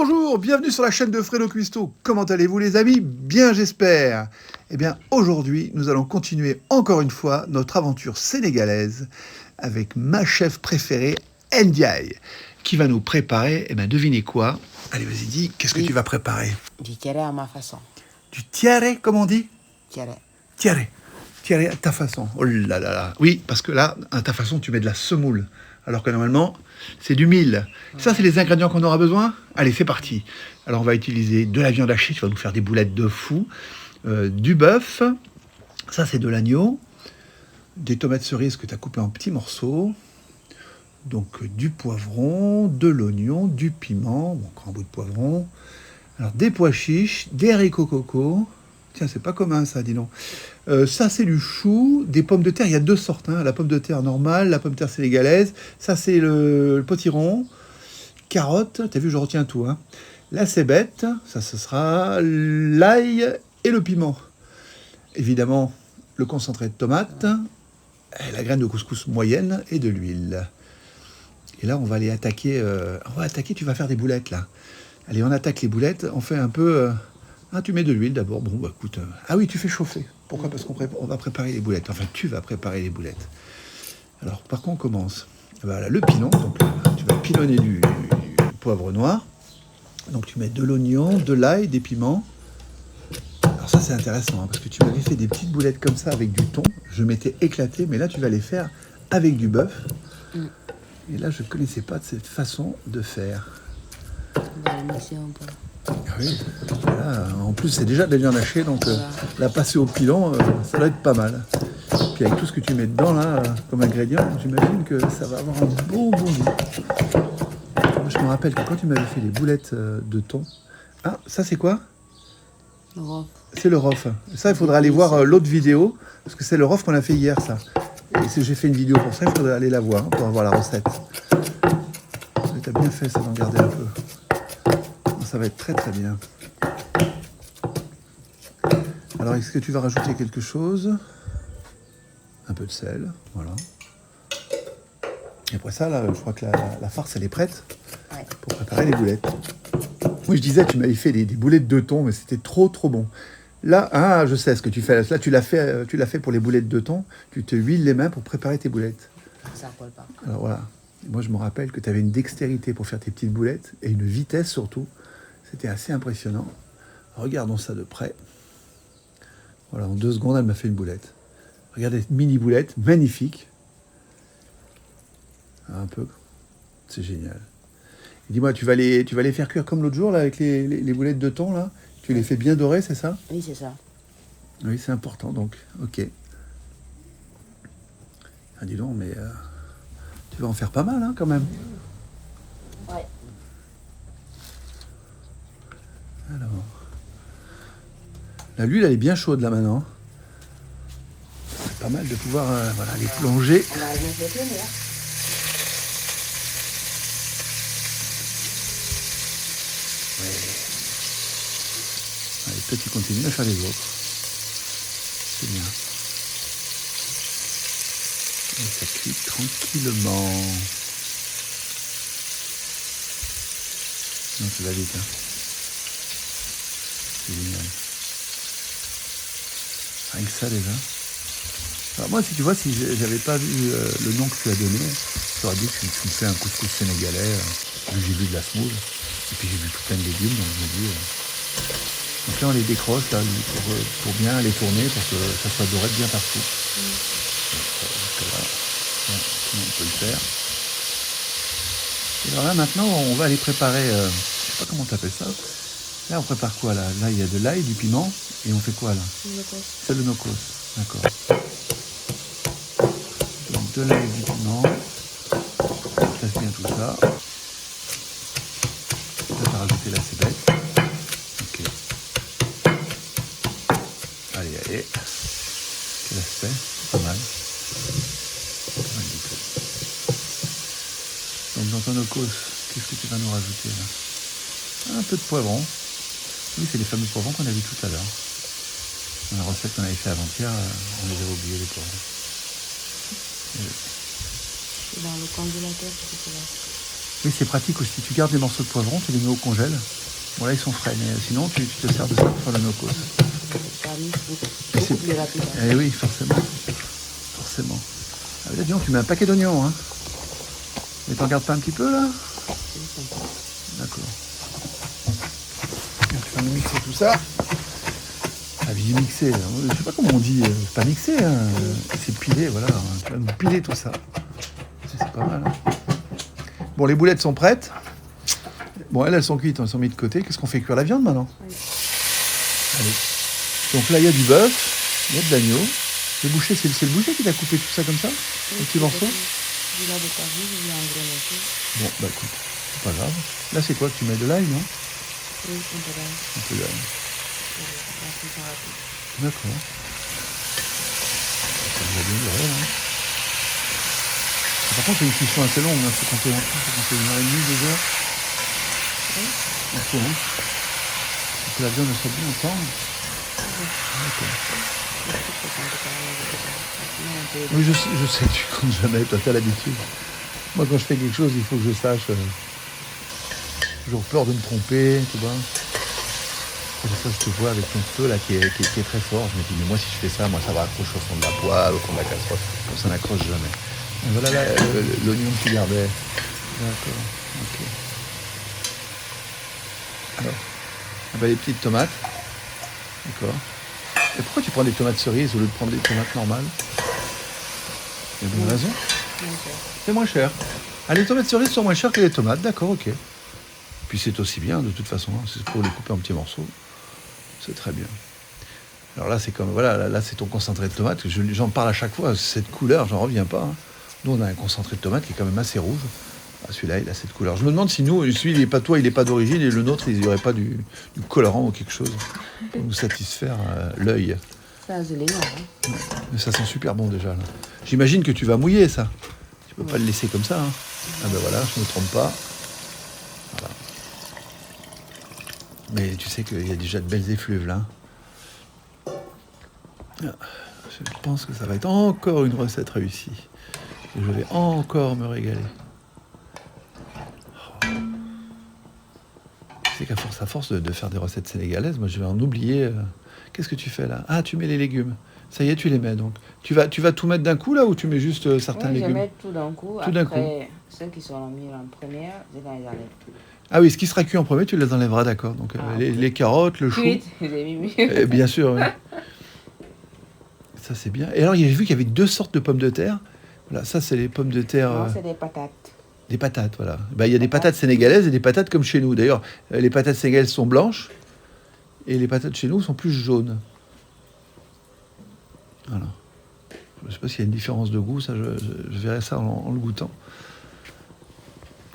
Bonjour, bienvenue sur la chaîne de Fredo Cuisto. Comment allez-vous les amis? Bien j'espère. Eh bien aujourd'hui, nous allons continuer encore une fois notre aventure sénégalaise avec ma chef préférée, Ndiaye, qui va nous préparer, eh bien devinez quoi? Allez vas-y dis, qu'est-ce que tu vas préparer? Du tiare à ma façon. Du tiare, comme on dit? Tiare. Tiare. Tiare à ta façon. Oh là là là. Oui, parce que là, à ta façon, tu mets de la semoule. Alors que normalement, c'est du mil. Ça, c'est les ingrédients qu'on aura besoin. Allez, c'est parti. Alors, on va utiliser de la viande hachée. Tu vas nous faire des boulettes de fou. Du bœuf. Ça, c'est de l'agneau. Des tomates cerises que tu as coupées en petits morceaux. Donc, du poivron, de l'oignon, du piment. Bon, encore un bout de poivron. Alors, des pois chiches, des haricots coco. Tiens, c'est pas commun ça, dis donc. Ça, c'est du chou, des pommes de terre. Il y a deux sortes, hein. La pomme de terre normale, la pomme de terre sénégalaise. Ça, c'est le potiron. Carottes, t'as vu, je retiens tout. Hein. La cébette, ça, ce sera l'ail et le piment. Évidemment, le concentré de tomate, et la graine de couscous moyenne et de l'huile. Et là, on va aller attaquer. Tu vas faire des boulettes, là. Allez, on attaque les boulettes. On fait un peu... Ah, tu mets de l'huile d'abord. Bon, bah écoute. Ah oui, tu fais chauffer. Pourquoi? Parce qu'on va préparer les boulettes. Enfin, tu vas préparer les boulettes. Alors, par quoi on commence? Voilà, le pilon. Donc, tu vas pilonner du poivre noir. Donc, tu mets de l'oignon, de l'ail, des piments. Alors, ça, c'est intéressant, hein, parce que tu m'avais fait des petites boulettes comme ça avec du thon. Je m'étais éclaté, mais là, tu vas les faire avec du bœuf. Et là, je ne connaissais pas de cette façon de faire. On va le mixer un peu. Ah oui, là, en plus c'est déjà de la viande hachée, donc la passer au pilon, ça doit être pas mal. Puis avec tout ce que tu mets dedans là, comme ingrédient, j'imagine que ça va avoir un bon goût. Moi, je me rappelle que quand tu m'avais fait les boulettes de thon, ah ça c'est quoi? Le rof. C'est le rof. Ça il faudra aller voir l'autre vidéo, parce que c'est le rof qu'on a fait hier ça. Et si j'ai fait une vidéo pour ça, il faudrait aller la voir pour avoir la recette. Tu as bien fait ça d'en garder un peu. Ça va être très très bien. Alors, est-ce que tu vas rajouter quelque chose? Un peu de sel, voilà. Et après ça, là, je crois que la farce, elle est prête pour préparer les boulettes. Oui, je disais, tu m'avais fait des boulettes de thon, mais c'était trop trop bon. Là, ah, je sais ce que tu fais. Là, tu l'as fait pour les boulettes de thon. Tu te huiles les mains pour préparer tes boulettes. Ça colle pas. Alors voilà. Moi, je me rappelle que tu avais une dextérité pour faire tes petites boulettes et une vitesse surtout. C'était assez impressionnant. Regardons ça de près. Voilà, en 2 secondes, elle m'a fait une boulette. Regardez cette mini boulette, magnifique. Un peu. C'est génial. Et dis-moi, tu vas les faire cuire comme l'autre jour là, avec les boulettes de thon là? Tu les fais bien dorées, c'est ça? Oui, c'est ça. Oui, c'est important donc. Ok. Ah, dis donc, mais tu vas en faire pas mal hein, quand même. Ouais. Alors. L'huile, elle est bien chaude là maintenant. C'est pas mal de pouvoir les plonger. On va les mettre les là. Allez, toi, tu continues à faire les autres. C'est bien. Et ça cuit tranquillement. Non, tu vas vite. Hein. C'est génial. Rien que ça déjà. Alors moi, si tu vois, si j'avais pas vu le nom que tu as donné, j'aurais dit que tu me fais un couscous sénégalais. J'ai vu de la semoule. Et puis j'ai vu tout plein de légumes, donc je me dis... Donc là, on les décroche là, pour bien les tourner, pour que ça soit doré bien partout. Donc là, bon, tout le monde peut le faire. Et alors là, maintenant, on va aller préparer... je sais pas comment tu appelles ça. Là, on prépare quoi là? Là, il y a de l'ail, du piment. Et on fait quoi là? C'est le nocos. D'accord. Donc de l'ail, du piment. On place bien tout ça. Là, tu as rajouté la cébette. Ok. Allez, allez. Quel aspect? C'est pas mal. Pas mal du tout. Donc dans ton nocos, qu'est-ce que tu vas nous rajouter là? Un peu de poivron. Oui, c'est les fameux poivrons qu'on a vus tout à l'heure. Dans la recette qu'on avait fait avant-hier, on les avait oubliés les poivrons. C'est dans le congélateur, c'est là. Oui, c'est pratique aussi. Tu gardes les morceaux de poivron, tu les mets au congèle. Bon, là, ils sont frais, mais sinon, tu te sers de ça pour faire le no-cause. Ça arrive beaucoup plus rapide. Eh oui, forcément. Forcément. Ah, là, dis donc, tu mets un paquet d'oignons, hein. Mais t'en gardes pas un petit peu, là? D'accord. Tu vas mixer tout ça. Ah, puis mixer, je sais pas comment on dit, c'est pas mixer, hein. C'est piler, voilà. Tu vas nous piler tout ça. C'est pas mal, hein. Bon, les boulettes sont prêtes. Bon, elles sont cuites, elles sont mises de côté. Qu'est-ce qu'on fait cuire la viande maintenant? Oui. Allez. Donc là, il y a du bœuf, il y a de l'agneau. Le boucher, c'est le boucher qui t'a coupé tout ça comme ça, en petits morceaux? Je l'avais pas vu, je l'ai en gros morceau. Bon, bah écoute, c'est pas grave. Là, c'est quoi que tu mets de l'ail, non? Oui, un peu d'ail. Un peu d'ail. La cuisson rapide. D'accord. Ça va bien durer, hein. Par contre, c'est une cuisson assez longue, hein. Faut compter 1h30, 2 heures. Oui. Il faut, hein. Faut que la viande elle soit bien tendre. D'accord. Oui, je sais, tu comptes jamais, toi, t'as l'habitude. Moi, quand je fais quelque chose, il faut que je sache. J'ai toujours peur de me tromper, tu vois. Et des fois, je te vois avec ton feu là qui est très fort. Je me dis, mais moi, si je fais ça, moi, ça va accrocher au fond de la poêle, au fond de la casserole. Comme ça n'accroche jamais. Et voilà là, l'oignon que tu gardais. D'accord, ok. Alors, on va les petites tomates. D'accord. Et pourquoi tu prends des tomates cerises au lieu de prendre des tomates normales? Il y a bien raison. C'est moins cher. Ah, les tomates cerises sont moins chères que les tomates, d'accord, ok. Puis c'est aussi bien, de toute façon, hein, c'est pour les couper en petits morceaux. C'est très bien. Alors là, c'est comme, voilà, là c'est ton concentré de tomate. J'en parle à chaque fois, cette couleur, j'en reviens pas. Hein. Nous, on a un concentré de tomate qui est quand même assez rouge. Ah, celui-là, il a cette couleur. Je me demande si nous, celui, il n'est pas toi, il n'est pas d'origine, et le nôtre, il n'y aurait pas du colorant ou quelque chose pour nous satisfaire l'œil. Ça, je l'ai, hein. Mais ça sent super bon déjà. Là. J'imagine que tu vas mouiller ça. Tu peux pas le laisser comme ça. Hein. Ah ben voilà, je ne me trompe pas. Voilà. Mais tu sais qu'il y a déjà de belles effluves là. Je pense que ça va être encore une recette réussie. Et je vais encore me régaler. Oh. Tu sais qu'à force de faire des recettes sénégalaises, moi je vais en oublier. Qu'est-ce que tu fais là? Ah, tu mets les légumes. Ça y est, tu les mets donc. Tu vas tout mettre d'un coup là ou tu mets juste certains légumes? Je vais mettre tout d'un coup. Tout d'un Après, ceux qui sont mis en première, je les enlève tout. Ah oui, ce qui sera cuit en premier, tu les enlèveras, d'accord. Donc les carottes, le chou. Cuite, j'ai mis. Bien sûr, oui. Ça c'est bien. Et alors, j'ai vu qu'il y avait 2 sortes de pommes de terre. Voilà, ça c'est les pommes de terre. Non, c'est des patates. Des patates, voilà. Ben, il y a des patates sénégalaises et des patates comme chez nous. D'ailleurs, les patates sénégalaises sont blanches et les patates chez nous sont plus jaunes. Voilà. Je ne sais pas s'il y a une différence de goût, ça, je verrai ça en le goûtant.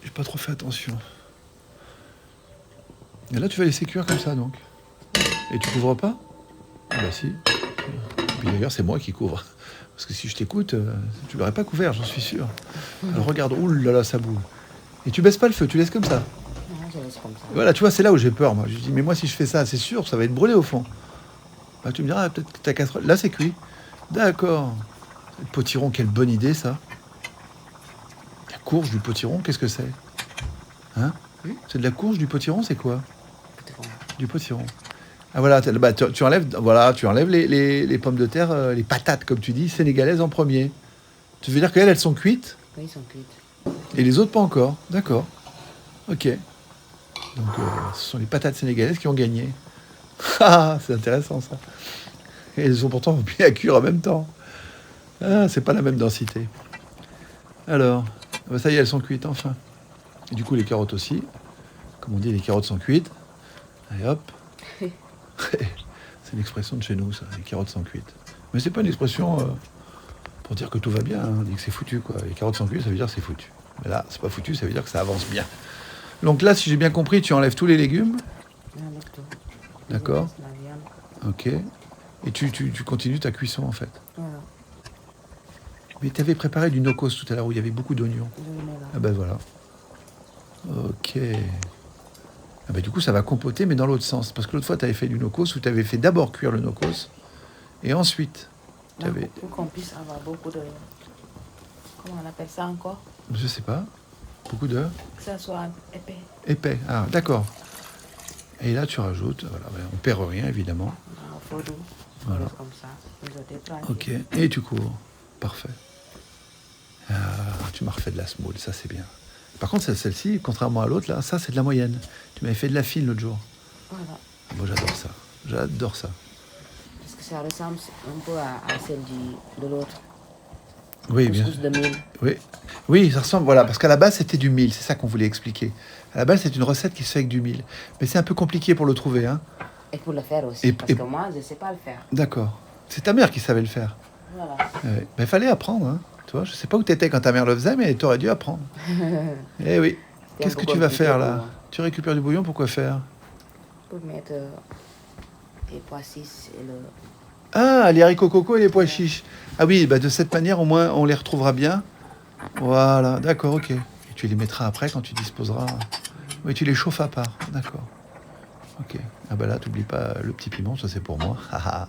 J'ai pas trop fait attention. Et là, tu vas laisser cuire comme ça, donc. Et tu couvres pas? Ah bah si. Et puis d'ailleurs, c'est moi qui couvre. Parce que si je t'écoute, tu l'aurais pas couvert, j'en suis sûr. Alors regarde, ouh là là, ça boue. Et tu baisses pas le feu, tu laisses comme ça. Non, je laisse comme ça. Voilà, tu vois, c'est là où j'ai peur, moi. Je dis, mais moi, si je fais ça, c'est sûr, ça va être brûlé au fond. Bah, tu me diras, peut-être que ta casserole... Là, c'est cuit. D'accord. Le potiron, quelle bonne idée, ça. La courge du potiron, qu'est-ce que c'est? Hein? C'est de la courge du potiron, c'est quoi? Du potiron. Ah voilà, bah, tu enlèves les pommes de terre, les patates, comme tu dis, sénégalaises en premier. Tu veux dire qu'elles, elles sont cuites? Oui, ils sont cuites. Et les autres pas encore? D'accord. Ok. Donc, ce sont les patates sénégalaises qui ont gagné. Ah, c'est intéressant, ça. Et elles sont pourtant bien à cuire en même temps. Ah, c'est pas la même densité. Alors, bah ça y est, elles sont cuites, enfin. Et du coup, les carottes aussi. Comme on dit, les carottes sont cuites. Allez, hop. C'est une expression de chez nous, ça, les carottes sont cuites. Mais c'est pas une expression pour dire que tout va bien, hein. On dit que c'est foutu, quoi. Les carottes sont cuites, ça veut dire que c'est foutu. Mais là, c'est pas foutu, ça veut dire que ça avance bien. Donc là, si j'ai bien compris, tu enlèves tous les légumes. J'enlève tout. D'accord. Je laisse la viande. Ok. Et tu continues ta cuisson, en fait. Voilà. Mais tu avais préparé du no-cause tout à l'heure où il y avait beaucoup d'oignons. Je le mets là. Ah ben voilà. Ok. Ah ben du coup, ça va compoter, mais dans l'autre sens. Parce que l'autre fois, tu avais fait du no-cause où tu avais fait d'abord cuire le no-cause et ensuite, tu Donc, avais... pour qu'on puisse avoir beaucoup de... Comment on appelle ça encore? Je sais pas. Beaucoup de Que ça soit épais. épais. Ah, d'accord. Et là, tu rajoutes. Voilà, ouais, on perd rien, évidemment. Au feu doux. Voilà. Comme ça. Vous êtes tranquille. Ok. Et tu cours. Parfait. Ah, tu m'as refait de la semoule, ça c'est bien. Par contre, celle-ci, contrairement à l'autre, là, ça c'est de la moyenne. Tu m'avais fait de la fine l'autre jour. Voilà. Moi j'adore ça. J'adore ça. Parce que ça ressemble un peu à celle de l'autre. Oui, bien. Couscous de mil. Oui. Oui, ça ressemble, voilà, parce qu'à la base c'était du mil, c'est ça qu'on voulait expliquer. À la base c'est une recette qui se fait avec du mil. Mais c'est un peu compliqué pour le trouver, hein. Et pour le faire aussi. Parce que moi, je ne sais pas le faire. D'accord. C'est ta mère qui savait le faire. Voilà. Mais il fallait apprendre, hein. Tu vois, je sais pas où tu étais quand ta mère le faisait, mais tu aurais dû apprendre. Eh oui. C'est Qu'est-ce un que peu tu vas compliqué faire pour là? moi. Tu récupères du bouillon, pourquoi faire? Pour mettre les pois chiches et le... Ah, les haricots coco et les pois chiches. Ah oui, bah de cette manière, au moins, on les retrouvera bien. Voilà, d'accord, ok. Et tu les mettras après quand tu disposeras. Oui, tu les chauffes à part. D'accord. Ok. Ah bah là, t'oublies pas le petit piment, ça c'est pour moi. Haha.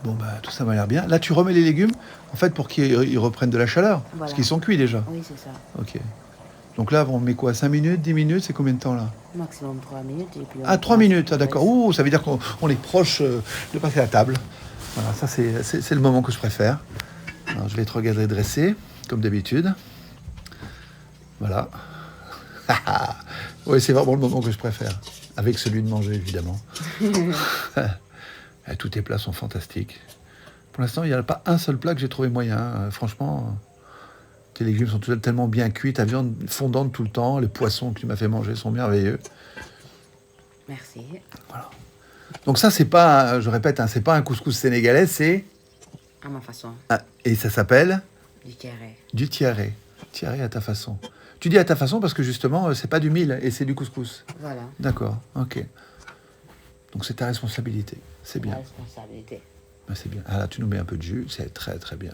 Bon bah tout ça m'a l'air bien. Là, tu remets les légumes, en fait, pour qu'ils reprennent de la chaleur. Parce Voilà. qu'ils sont cuits déjà. Oui, c'est ça. Ok. Donc là, on met quoi? 5 minutes, 10 minutes? C'est combien de temps là? Maximum 3 minutes. Et puis Ah, on 3 passe minutes, au ah, d'accord. reste. Ouh, ça veut dire qu'on est proche de passer à table. Voilà, ça c'est le moment que je préfère. Alors, je vais te regarder dresser, comme d'habitude. Voilà. Oui, c'est vraiment le moment que je préfère. Avec celui de manger, évidemment. Tous tes plats sont fantastiques. Pour l'instant, il n'y a pas un seul plat que j'ai trouvé moyen. Franchement, tes légumes sont tellement bien cuits, ta viande fondante tout le temps, les poissons que tu m'as fait manger sont merveilleux. Merci. Donc ça, c'est pas, je répète, hein, c'est pas un couscous sénégalais, c'est... À ma façon. et ça s'appelle Du carré. du tiaré. Tiaré à ta façon. Tu dis à ta façon parce que justement, c'est pas du mil et c'est du couscous. Voilà. D'accord, ok. Donc c'est ta responsabilité. C'est La bien. responsabilité. Ben, c'est bien. Ah là, tu nous mets un peu de jus, c'est très très bien.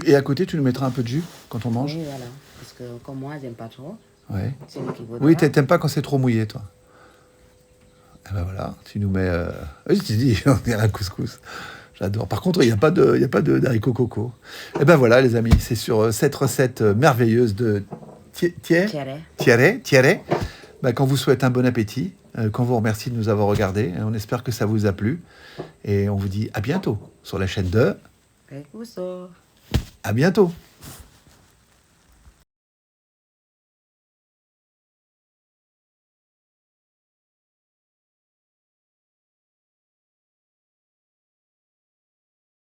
Et à côté, tu nous mettras un peu de jus quand on mange. Oui, voilà. Parce que comme moi, j'aime pas trop. Ouais. C'est lui qui voudra. Oui, t'aimes pas quand c'est trop mouillé, toi. Eh ben voilà, tu nous mets... Oui, tu dis, on dirait un couscous. J'adore. Par contre, il n'y a pas d'haricots coco. Et ben voilà, les amis, c'est sur cette recette merveilleuse de Carré. tiaré, ben, qu'on vous souhaite un bon appétit, qu'on vous remercie de nous avoir regardés. On espère que ça vous a plu. Et on vous dit à bientôt sur la chaîne de... Avec Mousso. À bientôt.